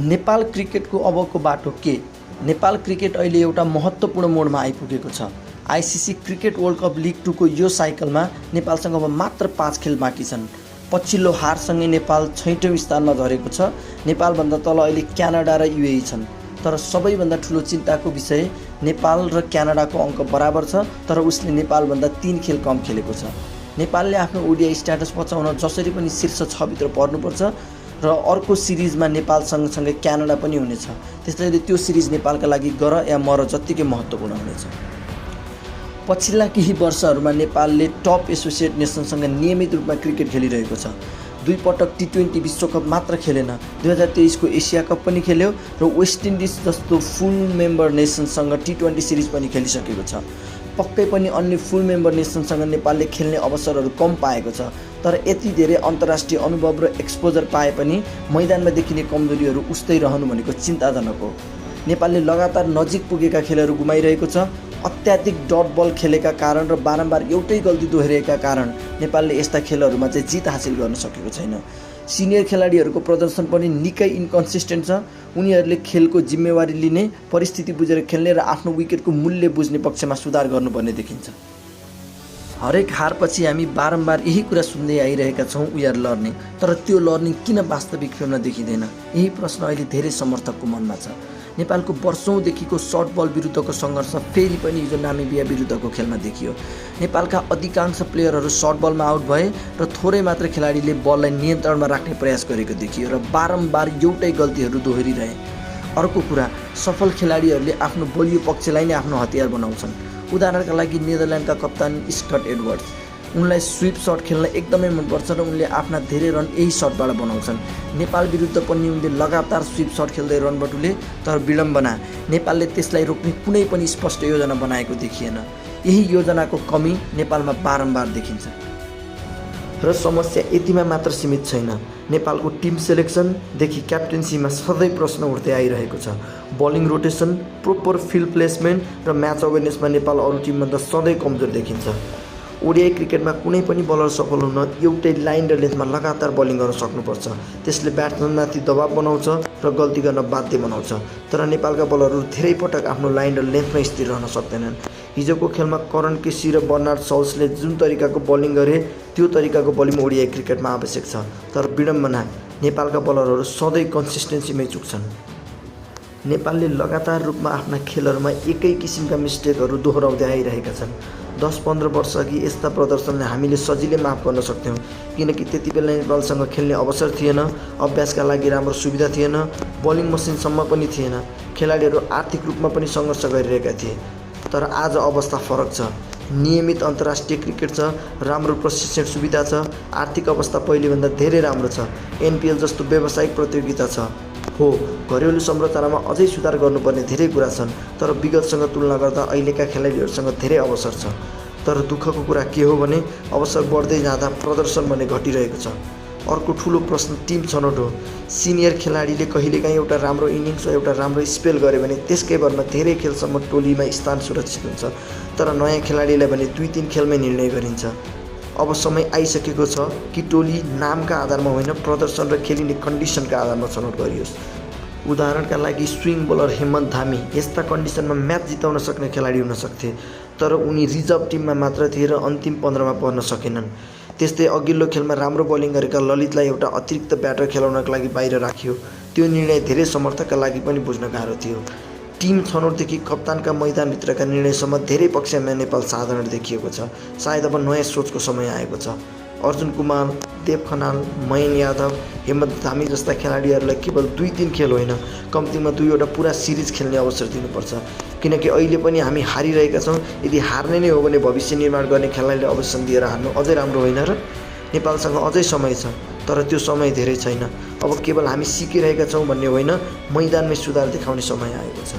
नेपाल क्रिकेटको अबको बाटो के? नेपाल क्रिकेट अहिले एउटा महत्त्वपूर्ण मोडमा आइपुगेको छ। ICC cricket world cup league 2 को यो साइकलमा नेपालसँग अब मात्र 5 खेल बाँकी छन्। पछिल्लो हारसँगै नेपाल 6औं स्थानमा झरेको छ। नेपालभन्दा तल अहिले क्यानाडा र युएई छन्। तर सबैभन्दा ठुलो चिन्ताको विषय नेपाल र क्यानाडाको अङ्क बराबर छ, तर उसले नेपालभन्दा 3 खेल कम खेलेको छ। नेपालले आफ्नो ओडिआई स्ट्याटस बचाउन जसरी पनि शीर्ष 6 भित्र पर्नुपर्छ र अर्को सिरिजमा नेपाल सँगसँगै क्यानाडा पनि हुनेछ। त्यसैले त्यो सिरिज नेपालका लागि गर या मर जत्तिकै महत्त्वपूर्ण हुनेछ। पछिल्ला केही वर्षहरूमा नेपालले टप एसोसिएट नेसनसँग नियमित रूपमा क्रिकेट खेलिरहेको छ। 2 पटक टी20 विश्वकप मात्र खेलेन, 2023 को एसिया कप पनि खेल्यो र वेस्ट इन्डिज जस्तो फुल मेम्बर नेसनसँग टी20 सिरिज पनि खेलिसकेको छ। पक्कै पनि अन्य फुल मेम्बर नेसनसँग नेपालले खेल्ने अवसरहरू कम पाएको छ, तर यति धेरै अन्तर्राष्ट्रिय अनुभव र एक्सपोजर पाए पनि मैदानमा देखिने कमजोरीहरू उस्तै रहनु भनेको चिन्ताजनक हो। नेपालले लगातार नजिक पुगेका खेलहरू गुमाइरहेको छ। अत्याधिक डट बल खेलेका कारण र बारम्बार एउटै गल्ती दोहोऱ्याएका कारण नेपालले यस्ता खेलहरूमा चाहिँ जित हासिल गर्न सकेको छैन। सिनियर खेलाडीहरूको प्रदर्शन पनि निकै इन्कन्सिस्टेन्ट छ। उनीहरूले खेलको जिम्मेवारी लिने, परिस्थिति बुझेर खेल्ने र आफ्नो विकेटको मूल्य बुझ्ने पक्षमा सुधार गर्नुपर्ने देखिन्छ। हरेक हारपछि हामी बारम्बार यही कुरा सुन्दै आइरहेका छौँ, वी आर लर्निङ। तर त्यो लर्निङ किन वास्तविक खेलमा देखिँदैन? यही प्रश्न अहिले धेरै समर्थकको मनमा छ। नेपालको वर्षौँदेखिको सर्ट बल विरुद्धको सङ्घर्ष फेरि पनि हिजो नामिबिया विरुद्धको खेलमा देखियो। नेपालका अधिकांश प्लेयरहरू सर्ट बलमा आउट भए र थोरै मात्र खेलाडीले बललाई नियन्त्रणमा राख्ने प्रयास गरेको देखियो र बारम्बार एउटै गल्तीहरू दोहोरिरहे। अर्को कुरा, सफल खेलाडीहरूले आफ्नो बलियो पक्षलाई नै आफ्नो हतियार बनाउँछन्। उदाहरणका लागि नेदरल्यान्डका कप्तान स्कट एडवर्ड्स, उनलाई स्विप सर्ट खेल्न एकदमै मनपर्छ र उनले आफ्ना धेरै रन यही सर्टबाट बनाउँछन्। नेपाल विरुद्ध पनि उनले लगातार स्विप सर्ट खेल्दै रन बटुले, तर विडम्बना, नेपालले त्यसलाई रोक्ने कुनै पनि स्पष्ट योजना बनाएको देखिएन। यही योजनाको कमी नेपालमा बारम्बार देखिन्छ। र समस्या यतिमा मात्र सीमित छैन। नेपालको टिम सेलेक्सनदेखि क्याप्टेन्सीमा सधैँ प्रश्न उठ्दै आइरहेको छ। Bowling rotation, proper field placement र म्याच अवेरनेसमा नेपाल अरू टिमभन्दा सधैँ कमजोर देखिन्छ। ओडिआई क्रिकेटमा कुनै पनि बलर सफल हुन एउटै लाइन र लेन्थमा लगातार बलिङ गर्न सक्नुपर्छ। त्यसले ब्याट्सम्यानमाथि दबाव बनाउँछ र गल्ती गर्न बाध्य बनाउँछ। तर नेपालका बलरहरू धेरै पटक आफ्नो लाइन र लेन्थमा स्थिर रहन सक्दैनन्। हिजोको खेलमा करण केसी र बर्नार्ड सौल्सले जुन तरिकाको बलिङ गरे त्यो तरिकाको बलिङ ओडिआई क्रिकेटमा आवश्यक छ। तर विडम्बना, नेपालका बलरहरू सधैँ कन्सिस्टेन्सीमै चुक्छन्। नेपालले लगातार रूपमा आफ्ना खेलहरूमा एकै किसिमका मिस्टेकहरू दोहोऱ्याउँदै आइरहेका छन्। 10-15 वर्ष अघि यस्ता प्रदर्शनले हामीले सजिलै माफ गर्न सक्थ्यौँ, किनकि त्यति बेला नेपालसँग खेल्ने अवसर थिएन, अभ्यासका लागि राम्रो सुविधा थिएन, बलिङ मसिनसम्म पनि थिएन, खेलाडीहरू आर्थिक रूपमा पनि सङ्घर्ष गरिरहेका थिए। तर आज अवस्था फरक छ। नियमित अन्तर्राष्ट्रिय क्रिकेट छ, राम्रो प्रशिक्षण सुविधा छ, आर्थिक अवस्था पहिलेभन्दा धेरै राम्रो छ, एनपिएल जस्तो व्यावसायिक प्रतियोगिता छ। हो, घरेलु संरचनामा अझै सुधार गर्नुपर्ने धेरै कुरा छन्, तर विगतसँग तुलना गर्दा अहिलेका खेलाडीहरूसँग धेरै अवसर छ। तर दुःखको कुरा के हो भने अवसर बढ्दै जाँदा प्रदर्शन भने घटिरहेको छ। अर्को ठुलो प्रश्न टिम छनौट हो। सिनियर खेलाडीले कहिलेकाहीँ एउटा राम्रो इनिङ्स वा एउटा राम्रो स्पेल गर्यो भने त्यसकै भरमा धेरै खेलसम्म टोलीमा स्थान सुरक्षित हुन्छ, तर नयाँ खेलाडीलाई भने 2-3 खेलमै निर्णय गरिन्छ। अब समय आइसकेको छ कि टोली नामका आधारमा होइन, प्रदर्शन र खेलिने कन्डिसनका आधारमा छनौट गरियोस्। उदाहरणका लागि स्विङ बोलर हेमन्त धामी यस्ता कन्डिसनमा म्याच जिताउन सक्ने खेलाडी हुन सक्थे, तर उनी रिजर्भ टिममा मात्र थिए र अन्तिम 15मा पर्न सकेनन्। त्यस्तै अघिल्लो खेलमा राम्रो बलिङ गरेका ललितलाई एउटा अतिरिक्त ब्याटर खेलाउनका लागि बाहिर राखियो। त्यो निर्णय धेरै समर्थकका लागि पनि बुझ्न गाह्रो थियो। टिम छनौटदेखि कप्तानका मैदानभित्रका निर्णयसम्म धेरै पक्षमा नेपाल साधारण देखिएको छ। सायद अब नयाँ सोचको समय आएको छ। अर्जुन कुमार, देव खनाल, मयन यादव, हेमन्त धामी जस्ता खेलाडीहरूलाई केवल 2-3 खेल होइन, कम्तीमा 2वटा पुरा सिरिज खेल्ने अवसर दिनुपर्छ, किनकि अहिले पनि हामी हारिरहेका छौँ। यदि हार्ने नै हो भने भविष्य निर्माण गर्ने खेलाडीलाई अवसर दिएर हार्नु अझै राम्रो होइन र? नेपालसँग अझै समय छ, तर त्यो समय धेरै छैन। अब केवल हामी सिकिरहेका छौँ भन्ने होइन, मैदानमै सुधार देखाउने समय आएको छ।